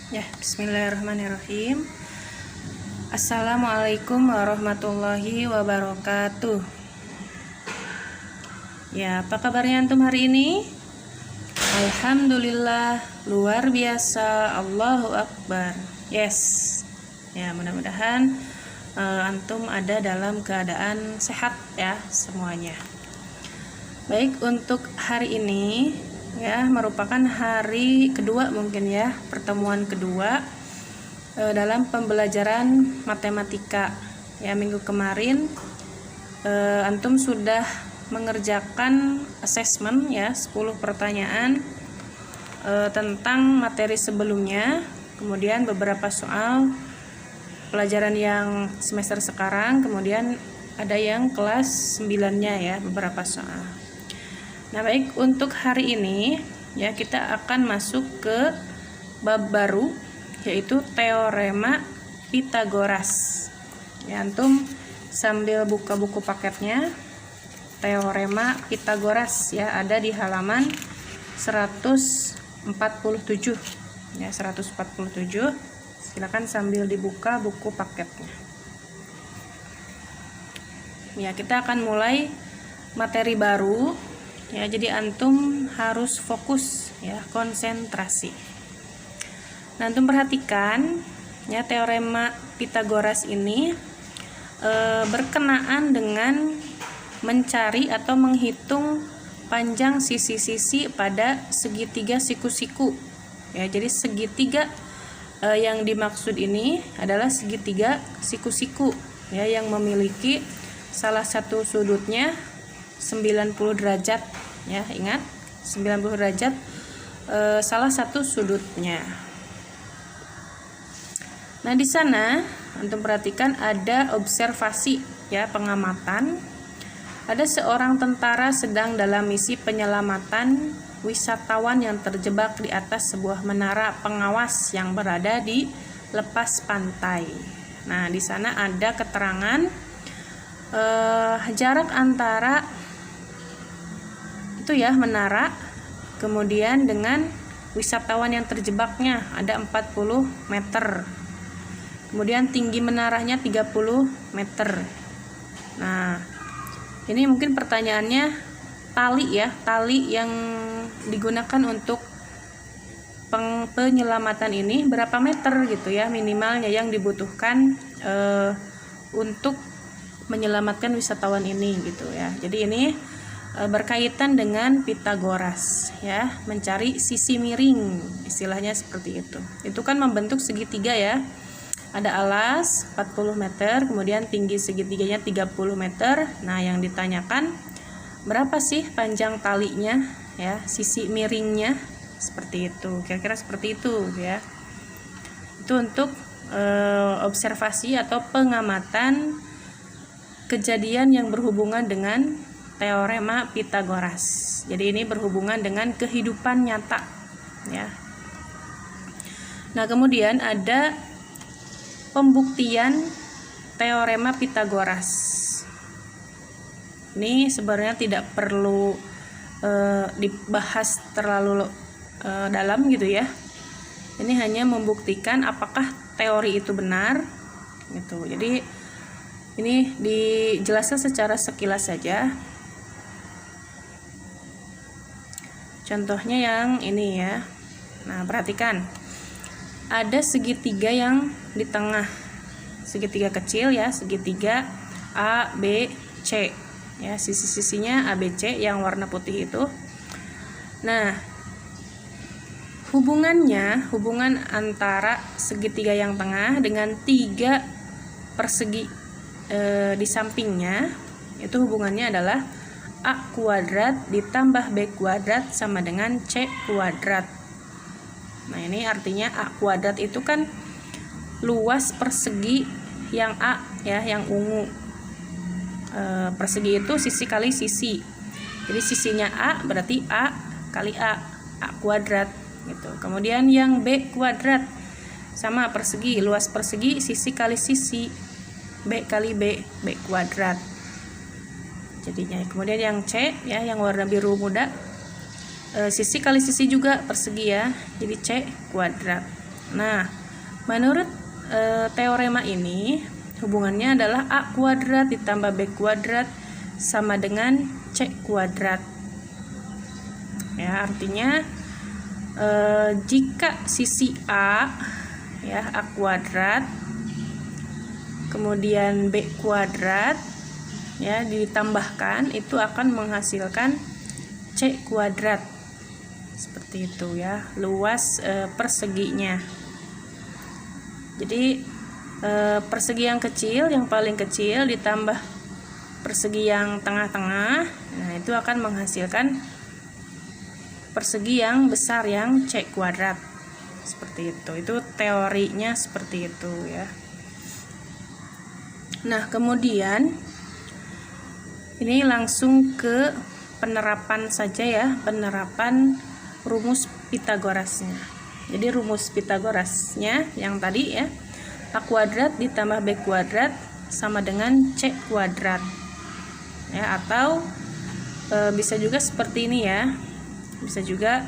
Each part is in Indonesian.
Ya, bismillahirrahmanirrahim. Assalamualaikum warahmatullahi wabarakatuh. Ya, apa kabarnya antum hari ini? Alhamdulillah, luar biasa, Allahu Akbar. Yes. Ya, mudah-mudahan antum ada dalam keadaan sehat ya semuanya. Baik, untuk hari ini ya merupakan hari kedua mungkin ya, pertemuan kedua dalam pembelajaran matematika. Ya, minggu kemarin antum sudah mengerjakan assessment ya 10 pertanyaan tentang materi sebelumnya, kemudian beberapa soal pelajaran yang semester sekarang, kemudian ada yang kelas 9-nya ya beberapa soal. Nah, baik, untuk hari ini ya kita akan masuk ke bab baru, yaitu teorema Pitagoras. Ya, antum sambil buka buku paketnya. Teorema Pitagoras ya ada di halaman 147. Ya, 147. Silakan sambil dibuka buku paketnya. Ya, kita akan mulai materi baru. Ya, jadi antum harus fokus ya, konsentrasi. Nah, antum perhatikan ya, teorema Pitagoras ini berkenaan dengan mencari atau menghitung panjang sisi-sisi pada segitiga siku-siku. Ya, jadi segitiga yang dimaksud ini adalah segitiga siku-siku ya, yang memiliki salah satu sudutnya 90 derajat ya, ingat 90 derajat salah satu sudutnya. Nah, di sana antum perhatikan ada observasi ya, pengamatan. Ada seorang tentara sedang dalam misi penyelamatan wisatawan yang terjebak di atas sebuah menara pengawas yang berada di lepas pantai. Nah, di sana ada keterangan jarak antara itu ya menara kemudian dengan wisatawan yang terjebaknya ada 40 meter. Kemudian tinggi menaranya 30 meter. Nah, ini mungkin pertanyaannya tali ya, tali yang digunakan untuk penyelamatan ini berapa meter gitu ya minimalnya yang dibutuhkan untuk menyelamatkan wisatawan ini gitu ya. Jadi ini berkaitan dengan Pitagoras ya, mencari sisi miring, istilahnya seperti itu. Itu kan membentuk segitiga ya. Ada alas 40 meter, kemudian tinggi segitiganya 30 meter. Nah, yang ditanyakan berapa sih panjang talinya ya, sisi miringnya seperti itu. Kira-kira seperti itu ya. Itu untuk observasi atau pengamatan kejadian yang berhubungan dengan teorema Pitagoras. Jadi ini berhubungan dengan kehidupan nyata ya. Nah, kemudian ada pembuktian teorema Pitagoras. Ini sebenarnya tidak perlu dibahas terlalu dalam gitu ya. Ini hanya membuktikan apakah teori itu benar gitu. Jadi ini dijelaskan secara sekilas saja. Contohnya yang ini ya. Nah, perhatikan. Ada segitiga yang di tengah. Segitiga kecil ya, segitiga A, B, C. Ya, sisi-sisinya A, B, C yang warna putih itu. Nah, hubungan antara segitiga yang tengah dengan 3 persegi di sampingnya, itu hubungannya adalah A kuadrat ditambah B kuadrat sama dengan C kuadrat. Nah, ini artinya A kuadrat itu kan luas persegi yang A ya, yang ungu. Persegi itu sisi kali sisi. Jadi sisinya A berarti A kali A kuadrat gitu. Kemudian yang B kuadrat sama persegi, luas persegi sisi kali sisi, B kali B kuadrat. Jadinya kemudian yang C ya, yang warna biru muda, sisi kali sisi juga persegi ya, jadi C kuadrat. Nah, menurut teorema ini hubungannya adalah A kuadrat ditambah B kuadrat sama dengan C kuadrat. Ya, artinya jika sisi A ya A kuadrat kemudian B kuadrat ya ditambahkan, itu akan menghasilkan C kuadrat. Seperti itu ya luas perseginya. Jadi persegi yang kecil, yang paling kecil ditambah persegi yang tengah-tengah, nah itu akan menghasilkan persegi yang besar yang C kuadrat. Seperti itu teorinya seperti itu ya. Nah, kemudian ini langsung ke penerapan saja ya, penerapan rumus Pitagorasnya. Jadi rumus Pitagorasnya yang tadi ya, A kuadrat ditambah B kuadrat sama dengan C kuadrat. Ya, atau bisa juga seperti ini ya. Bisa juga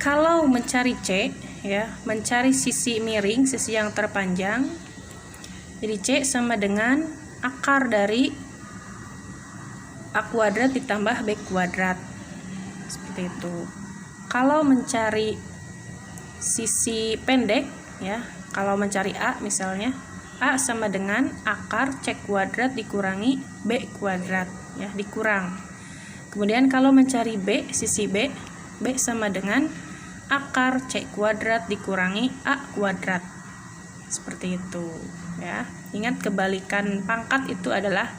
kalau mencari C ya, mencari sisi miring, sisi yang terpanjang. Jadi C sama dengan akar dari A kuadrat ditambah B kuadrat. Seperti itu. Kalau mencari sisi pendek ya, kalau mencari A misalnya, A sama dengan akar C kuadrat dikurangi B kuadrat ya, dikurang. Kemudian kalau mencari B, sisi B, B sama dengan akar C kuadrat dikurangi A kuadrat. Seperti itu ya. Ingat, kebalikan pangkat itu adalah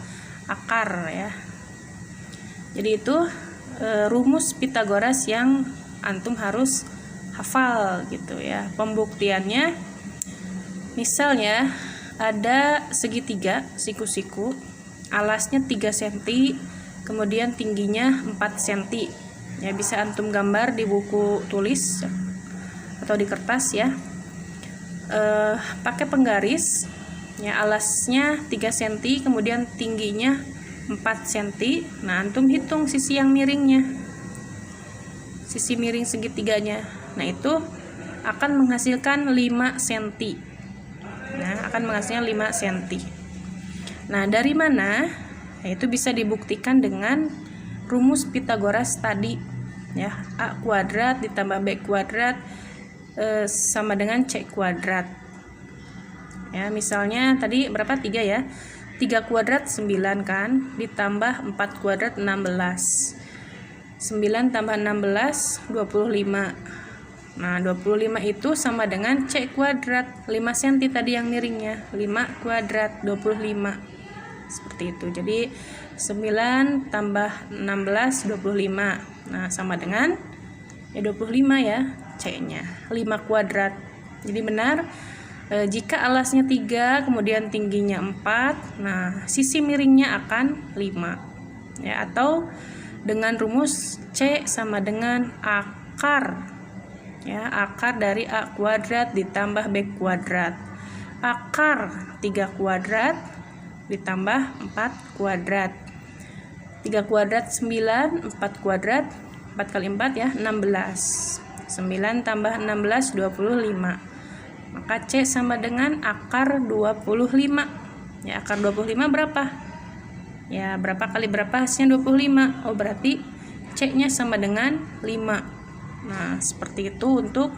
akar ya. Jadi itu rumus Pitagoras yang antum harus hafal gitu ya. Pembuktiannya misalnya ada segitiga siku-siku, alasnya 3 cm, kemudian tingginya 4 cm. Ya, bisa antum gambar di buku tulis atau di kertas ya. Pakai penggaris ya, alasnya 3 cm, kemudian tingginya 4 cm. Nah, antum hitung sisi yang miringnya, sisi miring segitiganya. Nah, itu akan menghasilkan 5 cm. Nah, akan menghasilkan 5 cm. Nah, dari mana? Itu bisa dibuktikan dengan rumus Pitagoras tadi ya, A kuadrat ditambah B kuadrat sama dengan C kuadrat. Ya, misalnya tadi berapa? 3 ya. 3 kuadrat 9 kan, ditambah 4 kuadrat 16. 9 tambah 16 25. Nah, 25 itu sama dengan C kuadrat, 5 cm tadi yang miringnya, 5 kuadrat 25. Seperti itu. Jadi 9 tambah 16 25. Nah, sama dengan ya 25 ya, C-nya 5 kuadrat. Jadi benar, jika alasnya 3 kemudian tingginya 4, nah sisi miringnya akan 5 ya. Atau dengan rumus C sama dengan akar ya, akar dari A kuadrat ditambah B kuadrat. Akar 3 kuadrat ditambah 4 kuadrat. 3 kuadrat 9, 4 kuadrat 4 kali 4 ya 16. 9 tambah 16 25. Maka C sama dengan akar 25. Ya, akar 25 berapa? Ya, berapa kali berapa hasilnya 25? Oh, berarti C-nya sama dengan 5. Nah, seperti itu untuk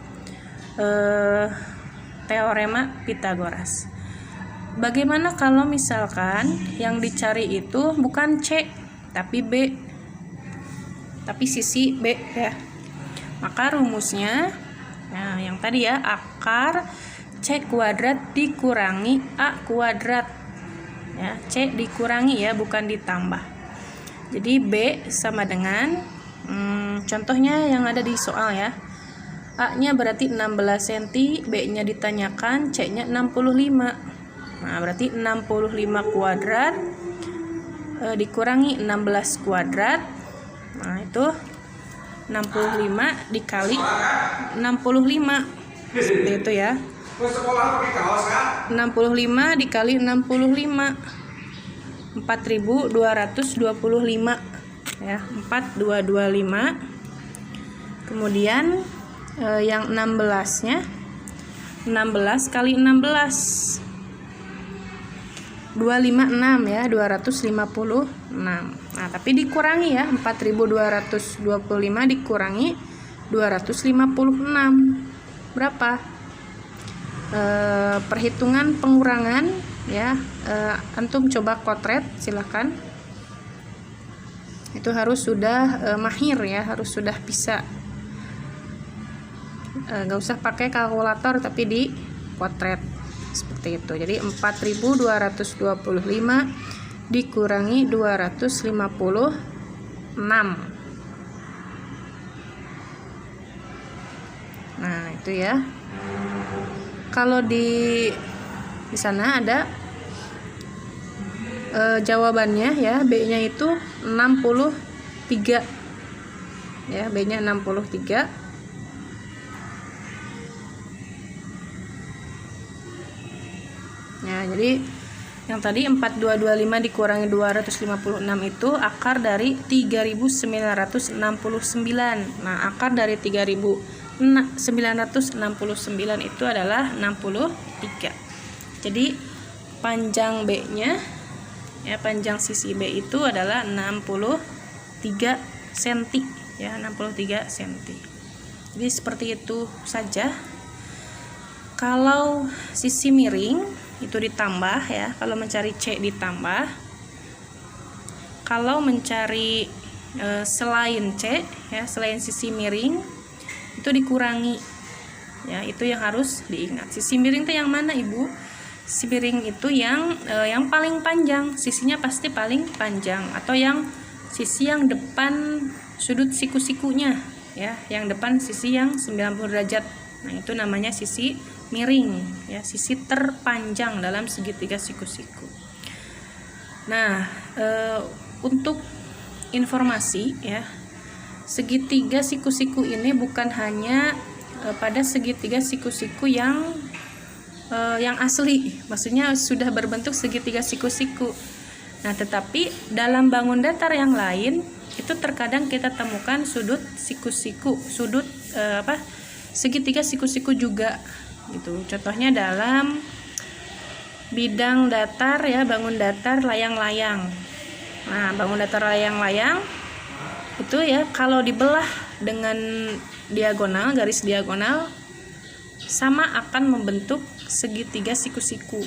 teorema Pitagoras. Bagaimana kalau misalkan yang dicari itu bukan C tapi B, tapi sisi B ya? Maka rumusnya nah yang tadi ya, akar C kuadrat dikurangi A kuadrat ya, C dikurangi ya, bukan ditambah. Jadi B sama dengan contohnya yang ada di soal ya, A nya berarti 16 cm, B nya ditanyakan, C nya 65. Nah, berarti 65 kuadrat dikurangi 16 kuadrat. Nah, itu 65 dikali 65. Seperti itu ya. 65 dikali 65. 4225 ya, 4225. Kemudian yang 16-nya 16 kali 16 256 ya, 256. Nah, tapi dikurangi ya, 4225 dikurangi 256. Berapa? Perhitungan pengurangan ya. Antum coba kotret, silakan. Itu harus sudah mahir ya, harus sudah bisa. Gak usah pakai kalkulator tapi di kotret seperti itu. Jadi 4225 dikurangi 256. Nah, itu ya. Kalau di sana ada jawabannya ya, B-nya itu 63. Ya, B-nya 63. Ya, jadi yang tadi 4225 dikurangi 256 itu akar dari 3969. Nah, akar dari 3969 itu adalah 63. Jadi panjang B-nya ya, panjang sisi B itu adalah 63 cm ya, 63 cm. Jadi seperti itu saja. Kalau sisi miring itu ditambah ya, kalau mencari C ditambah, kalau mencari selain C ya, selain sisi miring itu dikurangi ya. Itu yang harus diingat. Sisi miring itu yang mana, Ibu? Sisi miring itu yang paling panjang, sisinya pasti paling panjang, atau yang sisi yang depan sudut siku-sikunya ya, yang depan sisi yang 90 derajat. Nah, itu namanya sisi miring ya, sisi terpanjang dalam segitiga siku-siku. Nah, untuk informasi ya, segitiga siku-siku ini bukan hanya pada segitiga siku-siku yang asli, maksudnya sudah berbentuk segitiga siku-siku. Nah, tetapi dalam bangun datar yang lain itu terkadang kita temukan sudut siku-siku, sudut segitiga siku-siku juga gitu. Contohnya dalam bidang datar ya, bangun datar layang-layang. Nah, bangun datar layang-layang itu ya, kalau dibelah dengan diagonal, garis diagonal, sama akan membentuk segitiga siku-siku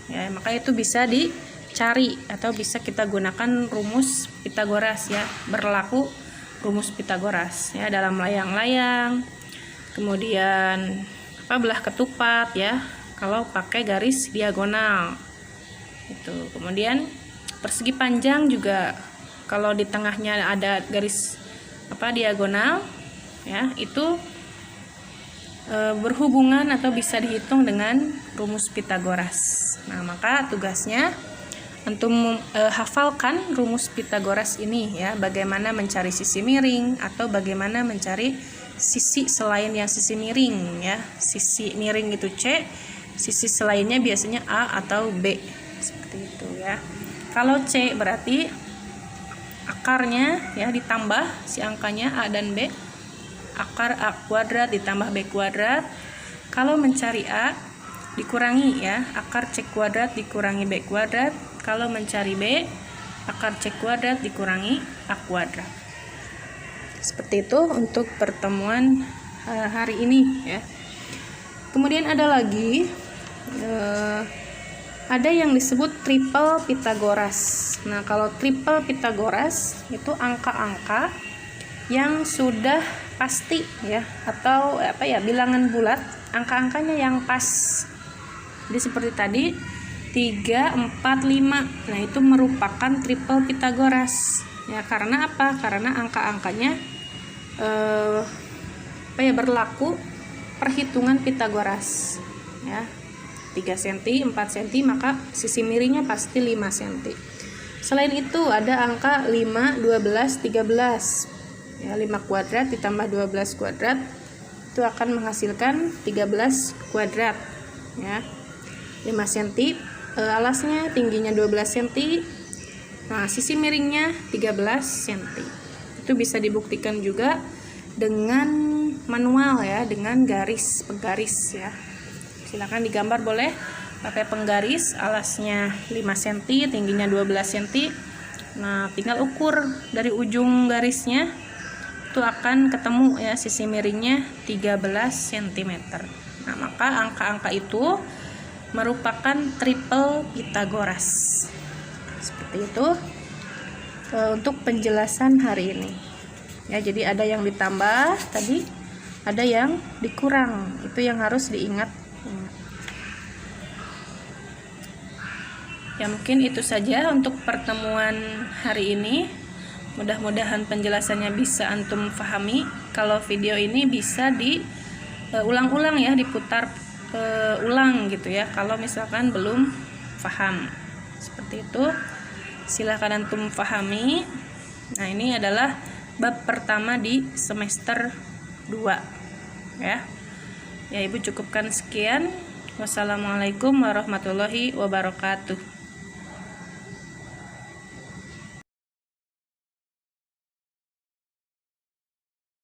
ya. Maka itu bisa dicari atau bisa kita gunakan rumus Pitagoras ya, berlaku rumus Pitagoras ya dalam layang-layang. Kemudian belah ketupat ya, kalau pakai garis diagonal itu. Kemudian persegi panjang juga, kalau di tengahnya ada garis diagonal ya, itu berhubungan atau bisa dihitung dengan rumus Pitagoras. Nah, maka tugasnya antum hafalkan rumus Pitagoras ini ya, bagaimana mencari sisi miring atau bagaimana mencari sisi selain yang sisi miring ya. Sisi miring itu C, sisi selainnya biasanya A atau B, seperti itu ya. Kalau C berarti akarnya ya ditambah si angkanya A dan B, akar A kuadrat ditambah B kuadrat. Kalau mencari A dikurangi ya, akar C kuadrat dikurangi B kuadrat. Kalau mencari B, akar C kuadrat dikurangi A kuadrat. Seperti itu untuk pertemuan hari ini ya. Kemudian ada lagi ada yang disebut triple Pitagoras. Nah, kalau triple Pitagoras itu angka-angka yang sudah pasti ya, atau bilangan bulat, angka-angkanya yang pas. Jadi seperti tadi 3, 4, 5. Nah, itu merupakan triple Pitagoras ya. Karena apa? Karena angka-angkanya berlaku perhitungan Pitagoras ya. 3 cm, 4 cm, maka sisi miringnya pasti 5 cm. Selain itu ada angka 5, 12, 13 ya, 5 kuadrat ditambah 12 kuadrat itu akan menghasilkan 13 kuadrat ya. 5 cm alasnya, tingginya 12 cm. Nah, sisi miringnya 13 cm. Itu bisa dibuktikan juga dengan manual ya, dengan garis penggaris ya. Silakan digambar, boleh pakai penggaris, alasnya 5 cm, tingginya 12 cm. Nah, tinggal ukur dari ujung garisnya itu akan ketemu ya sisi miringnya 13 cm. Nah, maka angka-angka itu merupakan triple Pythagoras. Seperti itu untuk penjelasan hari ini. Ya, jadi ada yang ditambah tadi, ada yang dikurang. Itu yang harus diingat. Ya, mungkin itu saja untuk pertemuan hari ini. Mudah-mudahan penjelasannya bisa antum pahami. Kalau video ini bisa diulang-ulang ya, diputar ulang gitu ya, kalau misalkan belum paham. Seperti itu, silahkan antum pahami. Nah, ini adalah bab pertama di semester 2 ya. Ya, Ibu cukupkan sekian. Wassalamualaikum warahmatullahi wabarakatuh.